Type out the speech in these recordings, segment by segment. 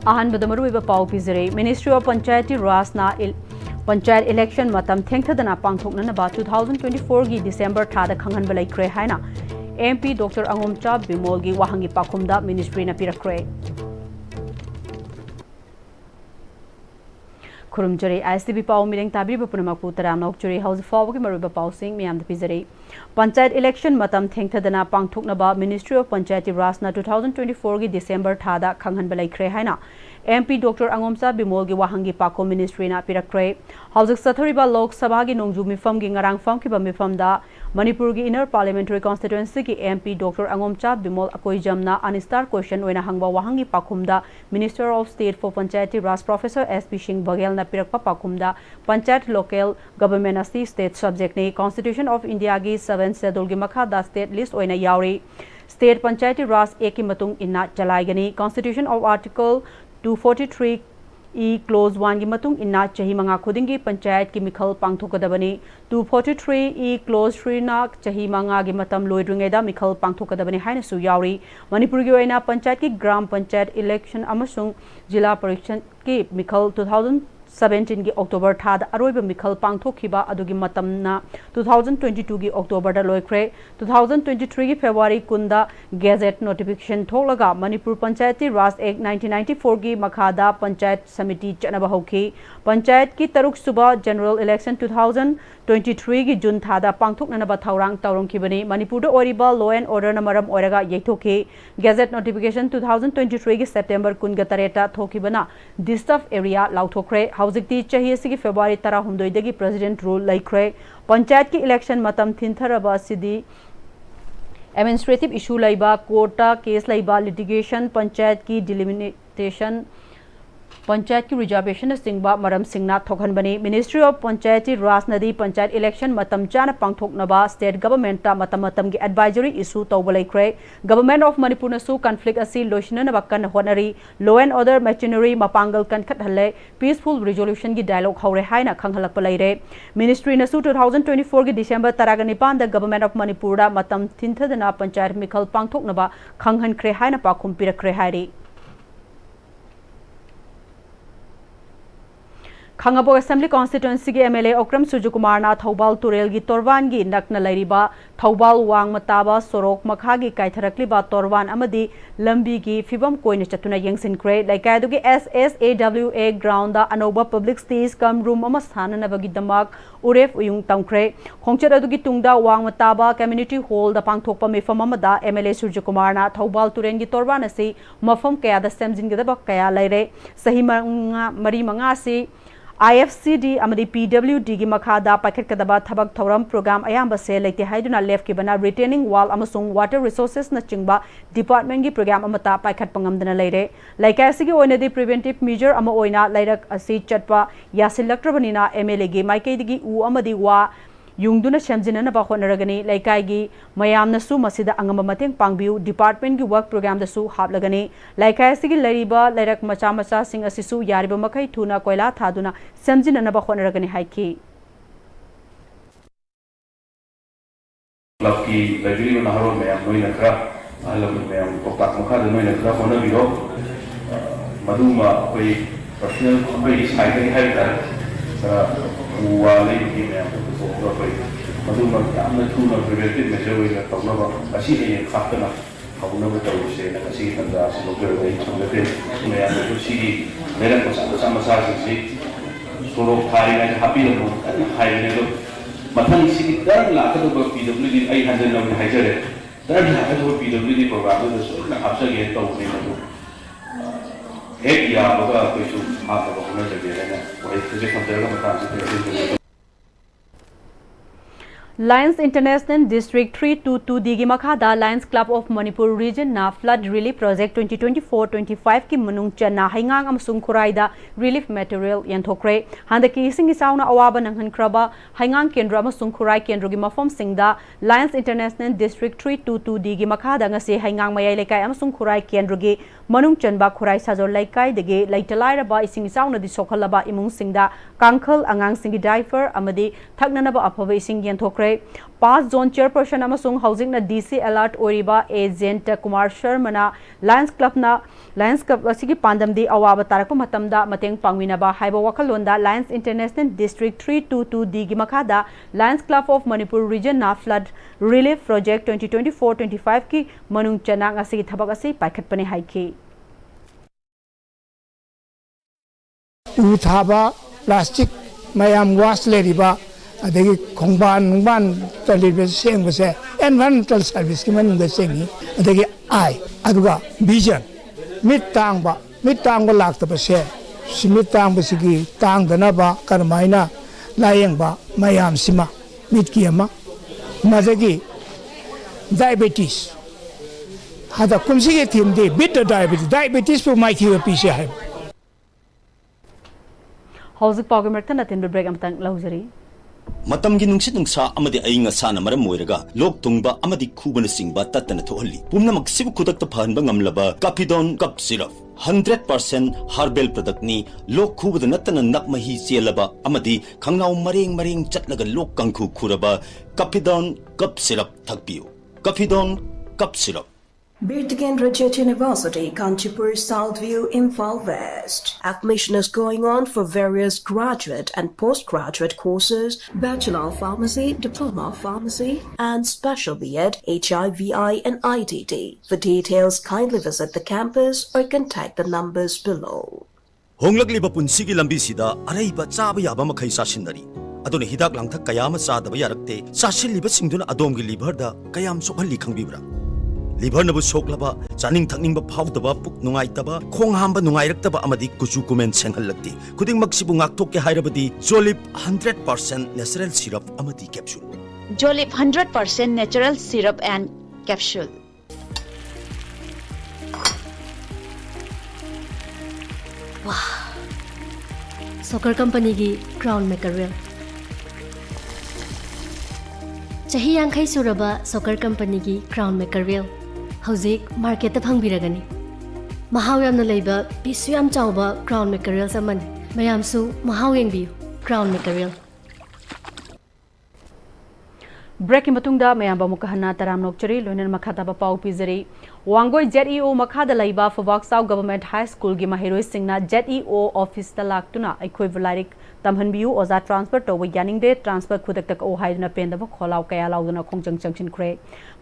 अहनबद मरुइबा पाउ पिजरे ministry of पंचायती राज ना panchayat election मतम थेंगथदना पांगथोकनबा 2024 की December थादा खंगहनबा लैख्रे हाइना MP doctor Angomcha Bimol की वाहंगी पाखुमदा मिनिस्ट्री ना पिरख्रे खुरुमजरे ISTV पाउ मिलेंग ताबीब पुनमकपु तराम नौकचुरी हाउस फावगी मरुइबा पाउ सिंह मियाम पिजरे पंचायत इलेक्शन मतम थेंगथदना पांगथोकनबा मिनिस्ट्री ऑफ पंचायती राज ना 2024 की December थादा खंगहनबा लैख्रे हाइना MP doctor Angomcha Bimol की वाहंगी पाको मिनिस्ट्री ना पिरख्रे हौजक सथरिबा लोक सभा की नोंजू मिफम की ngarang फम की मिफमदा मणिपुर की इनर पार्लियामेंट्री कॉन्स्टिट्यूएंसी की MP डॉक्टर अंगोमचा बिमोल अकोइजमना अनस्टार क्वेश्चन ओइना हंगबा वाहंगी पाखुमदा minister of state for Panchayati Raj professor SP Singh Baghel ना पिरकपा पाखुमदा पंचायत लोकल गवर्नमेंट असि स्टेट सब्जेक्ट ने कॉन्स्टिट्यूशन ऑफ इंडिया की 7 शेड्यूल की मखादा स्टेट लिस्ट ओइना यावरी स्टेट पंचायती राज एक की मतुंग इन्ना चलाइगनी constitution of article 243 E clause 1 की मतुंग इन्ना चही मंगा खुदिंगी पंचायत की मिखल पांगथोकदबनी 243 E क्लोज 3 ना चही मंगा की मतम लोइद्रिंगेदा मिखल पांगथोकदबनी हाइनसु यावरी मणिपुर की ओइना पंचायत की ग्राम पंचायत इलेक्शन अमसुंग जिला परिषद की मिखल 2017 की अक्टोबर थाद अरोइब मिखल पांगथोखिबा अदुगी मतमना 2022 की अक्टोबर दा लोइख्रे 2023 की फेब्रुआरी कुंदा गेजेट नोटिफिकेशन थोलगा मणिपुर पंचायती राज एक्ट 1994 की मखादा पंचायत समिति चनबा हौखी पंचायत की तरुक सुबह जनरल इलेक्शन 2023 की जून थादा पांगथोकनबा थौरांग तौरंखिबनी मणिपुर दा ओरिबा लॉ एंड ऑर्डर ना मरम ओरगा यैथोखी गेजेट नोटिफिकेशन 2023 की सेप्टेम्बर कुनगा तरेटा थोखिबना डिस्टर्ब एरिया लाउथोख्रे हौजिकती चही असि की फेब्रुआरी 12 दगी प्रेसिडेंट रूल लैख्रे पंचायत की इलेक्शन मतम थिनथरबा सिदी एडमिनिस्ट्रेटिव इशू लैबा कोर्टा केस लैबा लिटिगेशन पंचायत की डिलिमिटेशन पंचायत की रिजर्वेशन सिंगबा मरम सिंगना थोखनबनी मिनिस्ट्री ऑफ पंचायती राज नदी पंचायत इलेक्शन मतम चाना पांगथोकनबा स्टेट गवर्नमेंट ता मतम की एडवाइजरी इशू तौब लैख्रे गवर्नमेंट ऑफ मणिपुर नसु कॉन्फ्लिक्ट असि लोइसननबा कन होनरी लॉ एंड ऑर्डर मैचिनरी मपांगल कनखतहले पीसफुल रिजोल्यूशन की डायलॉग हौरे हाइना खंगहलक लैरे मिनिस्ट्री नसु 2024 की डिसेंबर 19 दा गवर्नमेंट ऑफ मणिपुर दा मतम थिनथदना पंचायत मिखल पांगथोकनबा खंगहनख्रे हाइना पाखुम पिरख्रे हाइरी खंगाबो असेंबली कॉन्स्टिट्यूएंसी की MLA ओक्रम सुजुकुमार ना थौबाल तुरेल की तोरवान की नकना लैरिबा थौबाल वांग मताबा सोरोक मखा की काइथरकलिबा तोरवान अमदी लंबी की फिबम कोइन चतुना यंगसिनख्रे लैकायदु की SSAWA ग्राउंड दा अनोबा पब्लिक स्टेज कम रूम अमा स्थाननबगी दमाक उरेफ उयुंग तंख्रे खोंगचत अदुगी तुंगदा वांग मताबा कम्युनिटी हॉल दा पांगथोकपा मिफम अमदा MLA सुजुकुमार ना थौबाल तुरेल की तोरवान असि मफम कया दा सेमजिनगदबा कया लैरे सही मरी मंगा से IFCD अमदी PWD की मखादा पाखटकदबा थबक थौरम प्रोग्राम अयाम से लेते हाइदुना लेफ की बना रिटेनिंग वाल अमसुंग वाटर रिसोर्सेस न चिंगबा डिपार्टमेंट की प्रोग्राम अमता पाखट पंगमदना लैरे लैकासी की ओइनदी प्रिवेंटिव मेजर अमा ओइना लैरक असि चटपा यासिलक्ट्रबनिना MLA की माइकैदगी उ अमदी वा युंगदुना सेमजिननबा होनरगनी लैकाईगी मयामनसु मसिदा अंगम मतेंग पांगबिउ डिपार्टमेंट की वर्क प्रोग्राम दसु हापलगनी लैकाईसी की लैरिबा लैरक मचा मचा सिंग असिसु यारिबा मखै थुना कोयला थादुना सेमजिननबा होनरगनी हाइकी क्लब की लाइब्रेरी नहरो मैम नोइना खरा आलम मैम को पाक मखा नोइना खरा होनबिरो मधुमा कोई पर्सनल कोई साइड की है वा लेकी मैम को कोई मधुमा यामना थुना प्रिवेंटिव मेजर ओइना तौनबा असि हे खातना हौनबा तौसे ना असि तंदा लोकल वे संगते मैम को सी मेरा को समस्या से सोरो थारी ना हैप्पी लो हाइने लो मथन सी दर लाखदब PWD आई हंजन लो हाइजरे दर लाखदब PWD प्रोग्राम दो सोना हापसगे तौने मधु एक या बगा कोइसु हापबा होना जगे ना ओइ तुझे कंपेयर का मता लायंस इंटरनेशनल डिस्ट्रिक्ट 322D की मखादा Lions Club of Manipur region ना फ्लड रिलीफ प्रोजेक्ट 2024-25 की मनुंग चना हाइंगांग अमसुंग खुराइदा रिलीफ मटेरियल यंथोक्रे हंदकी इसिंग इसाउना अवाबा नंगहनख्रबा हाइंगांग केंद्र अमसुंग खुराइ केंद्र की मफम सिंगदा लायंस इंटरनेशनल डिस्ट्रिक्ट 322D की मखादा ngasi हाइंगांग मयाइ लेकाय अमसुंग खुराइ केंद्र की मनुंग चनबा खुराइ साजोर लेकाय दगे लैटलाइरबा इसिंग इसाउना दि सोखलबा इमुंग सिंगदा कांखल अंगांग सिंगी डाइफर अमदी थकननबा अफबा इसिंग यंथोक्रे ꯊꯣꯛꯈ꯭ꯔꯦ पास जोन चेयरपर्सन अमसुंग हौजिकना DC अलर्ट ओरिबा agent Kumar Sharma Lions Club असिगी पांदमदी अवाब तारक मतमदा मतेंग पांगमिनबा हाइबा वखलोंदा लायंस इंटरनेशनल डिस्ट्रिक्ट 322D गी मखादा Lions Club of Manipur region ना फ्लड रिलीफ प्रोजेक्ट 2024-25 की मनुंग चना असिगी थबक असि पाइखटपने हाइखी उथाबा प्लास्टिक मयाम वास लेरिबा अदगी खोंबान नुबान तलिबे सेंगबसे एनवायरमेंटल सर्विस की मनुंग सेंगी अदगी आई अदुगा विजन मिट तांगबा लाक्तबसे सिमिट तांगबसिगी तांगदनबा करमाइना लायंगबा मयाम सिमा मिट की अमा मदगी डायबिटीज हदा कुमसिगे थीम दे बिट डायबिटीज पु माइथि पीसे है हौजिक पाउगे मरतन अतिन ब्रेक अमतंग लहुजरी मतम की नुंगसित नुंगसा अमदि अइंग असाना मरम मोइरगा लोक तुंगबा अमदि खुबन सिंगबा तत्तन थोहल्ली पुमनमक सिबु खुदक फहनबा ngamlaba Kafidon cough syrup 100% herbal product नि लोक खुबद नत्तन नक मही चेलबा अमदि खंगनाउ मरेंग चटलगा लोक कंखु खुरबा काफिडोन कप सिरप थकपियो Kafidon cough syrup Birtigan Rajat University, Kanchipur, Southview, Imphal West. Admission is going on for various graduate and postgraduate courses, Bachelor of Pharmacy, Diploma of Pharmacy, and Special B.Ed, HIV and ITT. For details, kindly visit the campus or contact the numbers below. Honglagli punsigi lambi sida araiba chaba yaba makhai sasinari aduna hidak langthak kayama chadaba yarakte sasilliba singduna adomgi liver da kayam sokhalli khangbibra liver nabu soklaba chaning thakningba phawdaba puk nungaitaba khong hamba nungairakaba amadi kuchu kumen senghallakti khuding maksibu ngakthok ke hairabadi Jolip 100% natural syrup amadi capsule Jolip 100% natural syrup and capsule Wow Soccer company gi crown maker wheel Chahi yankhai suraba soccer company gi crown maker wheel Hauzik market ta phangbiragani Mahaw yamna leiba pisu yam chawba crown maker wheel saman mayam su mahaw yengbiu crown maker wheel break मतुंगदा मयाम मुकहना तराम नोकचरी लोनन मखादा पाउ पिजरी वांगोई ZEO मखादा लैबा फवाक्साउ गवर्नमेंट हाई स्कूल की महिरोई सिंगना ZEO ऑफिस तलाक्तुना अखोय लाइरिक तमहनबियु ओजा ट्रांसफर तोब यानिंगदे ट्रांसफर खुदक ओ हाइदना पेंदब खोलाव कया लाउदना खोंजंग चंगचिन ख्रे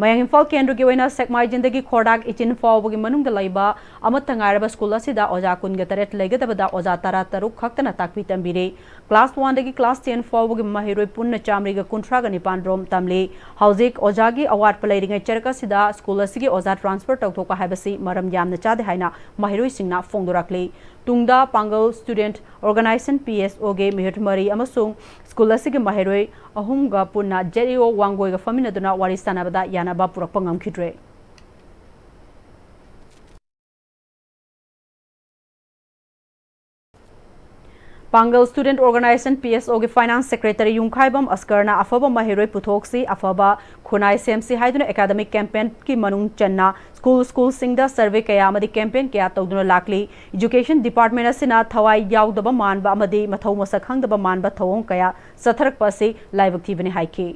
मयंग इम्फाल केंद्र की वैना सेकमाई जिंदगी खोडाक इचिन फावबगी मनुंग लैबा अमत तंगारब स्कूल असिदा ओजा कुनग तरेट लेगदबदा ओजा तारा तरुक खक्तना ताकपी तंबिरे क्लास 1 दगी क्लास 10 फावबगी महिरोई पुन्न चामरीगा कुंथ्रागा निपान रोम तमले हौजिक ओजागी अवार्ड पलैरिंग चरका सिदा स्कूल असिगी ओजा ट्रांसफर तौथोका हाइबसी मरम यामना चादे हाइना महिरोई सिंगना फोंदोराकले तुंगदा पांगल स्टूडेंट ऑर्गेनाइजेशन PSO गे मिहट मरी अमसुंग स्कूल असिगी महिरोई अहुमगा पुन्ना ZEO वांगोइगा फमिनदुना वारी सानाबदा यानाबा पुरकपा ngamkhidre Pangal Student Organization PSO के फाइनेंस सेक्रेटरी युंखाइबम अस्करना अफबा महिरोई पुथोक्सी अफबा खुनाई सेमसी हाइदुना एकेडमिक कैंपेन की मनुंग चन्ना स्कूल सिंगदा सर्वे कया अमदी कैंपेन कया तौदुना लाकली एजुकेशन डिपार्टमेंट असिना थवाई याउदबा मानबा अमदी मथौ मसक खंगदबा मानबा थवों कया सथरक पसे लाइवक्तिबने हाइके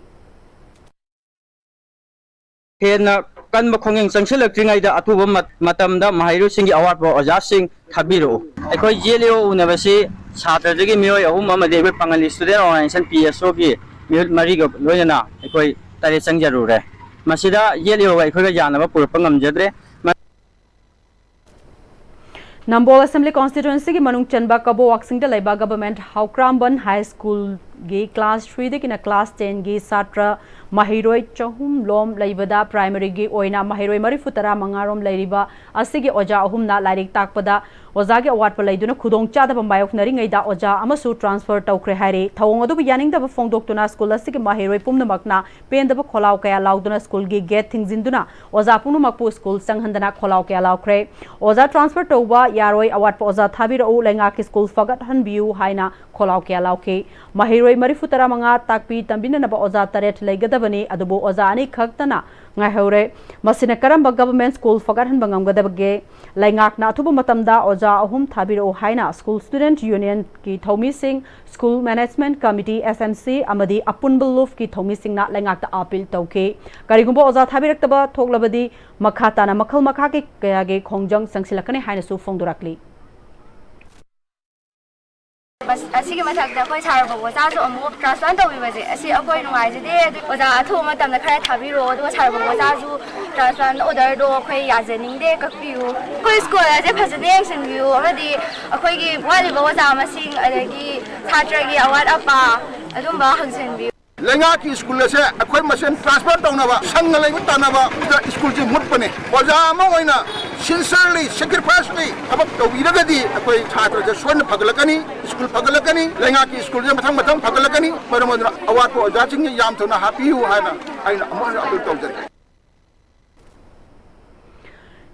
हेना कन बखोंगिंग संगसिलक्त्रिङाइदा अथुबा मतमदा महिरोइसिंगी अवार्ड बो ओजासिंग थाबिरो अखोय जेलिओ उनबसि छात्रदगी मियोय अहुम अमदे बे पांगली स्टूडेंट ऑर्गेनाइजेशन PSO की मिहुत मरीग लोयना अखोय तारे संगजरुरे मसिदा जेलिओ अखोय जानबा पुरप ngamjadre नंबोल असेंबली कॉन्स्टिट्यूएंसी की मनुंग चनबा कबो वाक्सिंग द लेबा गवर्नमेंट हाउक्रामबन हाई स्कूल गी क्लास 3 दे किना क्लास 10 गी छात्र महिरोई चहुम लोम लेबदा प्राइमरी गी ओइना महिरोई मरिफुतरा मंगारोम लेरिबा असिगी ओजा अहुमना लाइरिक ताकपदा ओजा गे अवार्ड पलैदुना खुदोंग चादब मायोखनरिङैदा ओजा अमसु ट्रांसफर तौख्रे हाइरे थवोंग अदुबु यानिंगदब फोंदोक्तुना स्कूल असिगी महिरोई पुमनमकना पेंदब खोलाव कया लाउदुना स्कूल गी गेट थिंगजिंदुना ओजा पुनुमकपु स्कूल संगहंदना खोलाव कया लाउख्रे ओजा ट्रांसफर तौबा यारोई अवार्ड ओजा थाबिरउ लेंगा की स्कूल फगत हनबियु हाइना खोलाव कया लाउखे महिरोई ꯃꯍꯩꯔꯣꯏ 45 ꯇꯥꯛꯄꯤ ꯇꯝꯕꯤꯅꯅꯕ ꯑꯣꯖꯥ 3 ꯂꯩꯒꯗꯕꯅꯤ ꯑꯗꯨꯕꯨ ꯑꯣꯖꯥ 2 ꯈꯛꯇꯅ ꯉꯥꯏꯍꯧꯔꯦ ꯃꯁꯤꯅ ꯀꯔꯝꯕ ꯒꯚꯔꯟꯃꯦꯟꯠ ꯁ꯭ꯀꯨꯜ ꯐꯒꯠꯍꯟꯕ ꯉꯝꯒꯗꯕꯒꯦ ꯂꯩꯉꯥꯛꯅ ꯑꯊꯨꯕ ꯃꯇꯝꯗ ꯑꯣꯖꯥ 3 ꯊꯥꯕꯤꯔꯛꯎ ꯍꯥꯏꯅ ꯁ꯭ꯀꯨꯜ ꯁ꯭ꯇꯨꯗꯦꯟꯠ ꯌꯨꯅꯤꯌꯟ ꯀꯤ ꯊꯧꯃꯤꯁꯤꯡ ꯁ꯭ꯀꯨꯜ ꯃꯦꯅꯦꯖꯃꯦꯟꯠ ꯀꯃꯤꯇꯤ SMC ꯑꯃꯗꯤ ꯑꯄꯨꯟꯕ ꯂꯨꯐꯀꯤ ꯊꯧꯃꯤꯁꯤꯡꯅ ꯂꯩꯉꯥꯛꯇ ꯑꯄꯤꯜ ꯇꯧꯈꯤ ꯀꯔꯤꯒꯨꯝꯕ ꯑꯣꯖꯥ ꯊꯥꯕꯤꯔꯛꯇꯕ ꯊꯣꯛꯂꯕꯗꯤ ꯃꯈꯥ ꯇꯥꯅ ꯃꯈꯜ ꯃꯈꯥꯒꯤ ꯀꯌꯥꯒꯤ ꯈꯣꯡꯖꯪ ꯆꯪꯁꯤꯜꯂꯛꯀꯅꯤ ꯍꯥꯏꯅꯁꯨ ꯐꯣꯡꯗꯣꯔꯛꯂꯤ ꯑꯁꯤꯒꯤ ꯃꯊꯛꯇ ꯑꯩꯈꯣꯏ ꯁꯥꯔꯕ ꯑꯣꯖꯥꯁꯨ ꯑꯃꯨꯛ ꯇ꯭ꯔꯥꯟꯁꯄ꯭ꯂꯥꯟ ꯇꯧꯕꯤꯕꯁꯦ ꯑꯁꯤ ꯑꯩꯈꯣꯏ ꯅꯨꯡꯉꯥꯏꯖꯗꯦ ꯑꯣꯖꯥ ꯑꯊꯨꯕ ꯃꯇꯝꯗ ꯈꯔ ꯊꯥꯕꯤꯔꯛꯑꯣ ꯑꯗꯨꯒ ꯁꯥꯔꯕ ꯑꯣꯖꯥꯁꯨ ꯇ꯭ꯔꯥꯟꯁꯄ꯭ꯂꯥꯟ ꯑꯣꯔꯗꯔꯗꯣ ꯑꯩꯈꯣꯏ ꯌꯥꯖꯅꯤꯡꯗꯦ ꯀꯛꯄꯤꯌꯨ ꯑꯩꯈꯣꯏ ꯁ꯭ꯀꯨꯜ ꯑꯁꯦ ꯐꯖꯅ ꯌꯦꯡꯁꯤꯟꯕꯤꯌꯨ ꯑꯃꯗꯤ ꯑꯩꯈꯣꯏꯒꯤ ꯋꯥꯠꯂꯤꯕ ꯑꯣꯖꯥ ꯃꯁꯤꯡ ꯑꯗꯒꯤ ꯁꯥꯇ꯭ꯔꯒꯤ ꯑꯋꯥꯠ ꯑꯄꯥ ꯑꯗꯨꯝꯕ ꯍꯪꯖꯤꯟꯕꯤꯌꯨ ꯂꯩꯉꯥꯛꯀꯤ ꯁ꯭ꯀꯨꯜ ꯑꯁꯦ ꯑꯩꯈꯣꯏ ꯃꯁꯦꯟ ꯇ꯭ꯔꯥꯟꯁꯐꯔ ꯇꯧꯅꯕ ꯁꯪꯒ ꯂꯩꯕ ꯇꯥꯟꯅꯕ ꯁ꯭ꯀꯨꯜꯁꯦ ꯃꯨꯠꯄꯅꯦ ꯑꯣꯖꯥ ꯑꯃ ꯑꯣꯏꯅ ꯁꯤꯟꯁꯤꯌꯔꯂꯤ ꯁꯦꯀ꯭ꯔꯤꯐꯥꯏꯁꯂꯤ ꯊꯕꯛ ꯇꯧꯕꯤꯔꯒꯗꯤ ꯑꯩꯈꯣꯏ ꯁꯥꯇ꯭ꯔꯁꯦ ꯁꯣꯏꯅ ꯐꯒꯠꯂꯛꯀꯅꯤ ꯁ꯭ꯀꯨꯜ ꯐꯒꯠꯂꯛꯀꯅꯤ ꯂꯩꯉꯥꯛꯀꯤ ꯁ꯭ꯀꯨꯜꯁꯦ ꯃꯊꯪ ꯐꯒꯠꯂꯛꯀꯅꯤ ꯃꯔꯝ ꯑꯗꯨꯅ ꯑꯋꯥꯠꯄ ꯑꯣꯖꯥꯁꯤꯡꯁꯦ ꯌꯥꯝ ꯊꯨꯅ ꯍꯥꯞꯄꯤꯌꯨ ꯍꯥꯏꯅ ꯑꯩꯅ ꯑꯃꯨꯛ ꯍꯟꯅ ꯑꯄꯤꯜ ꯇꯧꯖꯔꯤ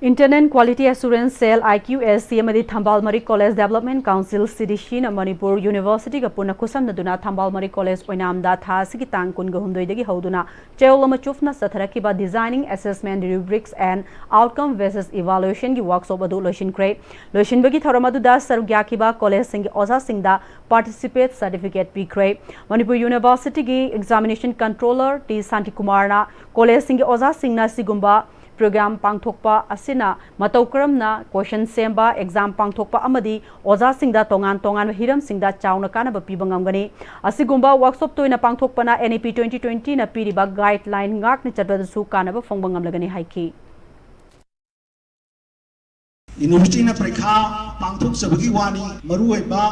Internet Quality Assurance Cell IQSC amadi Thambal Mari College Development Council CDC na Manipur University ga puna kusamnaduna Thambal Mari College oinamda tha sigi tang kun ga hundoi dagi hoduna cheolama chufna satharakiba designing assessment rubrics and outcome versus evaluation gi workshop adu loishin kre loishin bagi thoramadu da sarugyakiba college sing oza singda participate certificate pi kre Manipur University gi examination controller T Santi Kumar na college sing oza singna sigumba program pangthokpa asina matau karamna question semba exam pangthokpa amadi oza singda tongan hiram singda chauna kana ba pibangam gani asigumba workshop toina pangthokpa na NEP 2020 na piriba guideline ngak ni chatba su kana ba fongbangam lagani haiki University na prekha pangthok sabagi wani maru oiba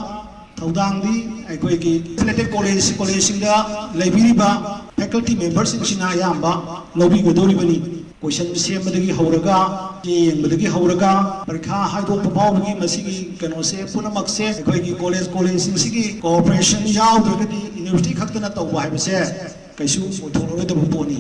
thaudangdi aikoi ki selected college singda laibiriba faculty members singina yamba lobi godori bani question sembadagi horaga yengbadagi horaga parikha haidok pabawgi masigi kanose punamak se aikoi ki college sigi cooperation yaudragadi university khaktana tawba haibase kaisu othoroi poni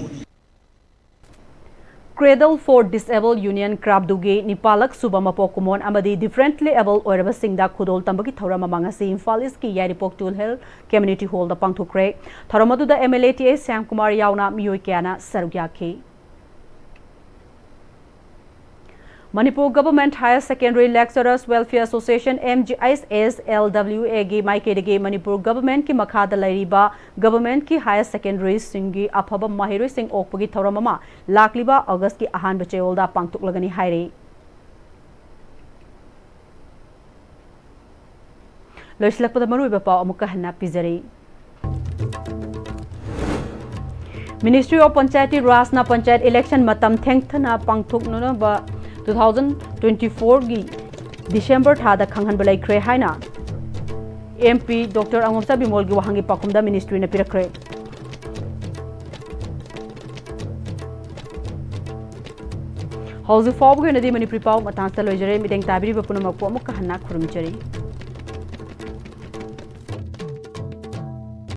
Cradle for Disabled Union Krabdugi Nipalak Subamapo Kumon Amadi differently able Oraba Singda Kudol Tambaki Thorama Mangasi Infal is Ki Yaripok Tool Hill Community Hall the Pangtukre Thoramadu the MLATA Sam Kumar Yauna Miyukiana Sarugyaki Manipur Government Higher Secondary Lecturers Welfare Association MGISLWA gi Maikedi Manipur Government ki Makhada Lairiba Government ki Higher Secondary Singi Aphaba Mahiroi Sing Okpagi Thoramama Lakliba August ki Ahan Bacheolda Pangtuk Lagani Hairi Loislakpada Maruiba Pau Amuka Hanna Pizari Ministry of Panchayat Raj na Panchayat Election Matam Thengthana Pangtuk Nunaba 2024 gi December thada khanghan balai kre haina MP Dr. Angomsa Bimol gi wahangi pakumda ministry na pirakre Hauzi fob gi nadi Manipuri pau matang sa lojare mideng tabiri bapuna makpo mukka hanna khurumjari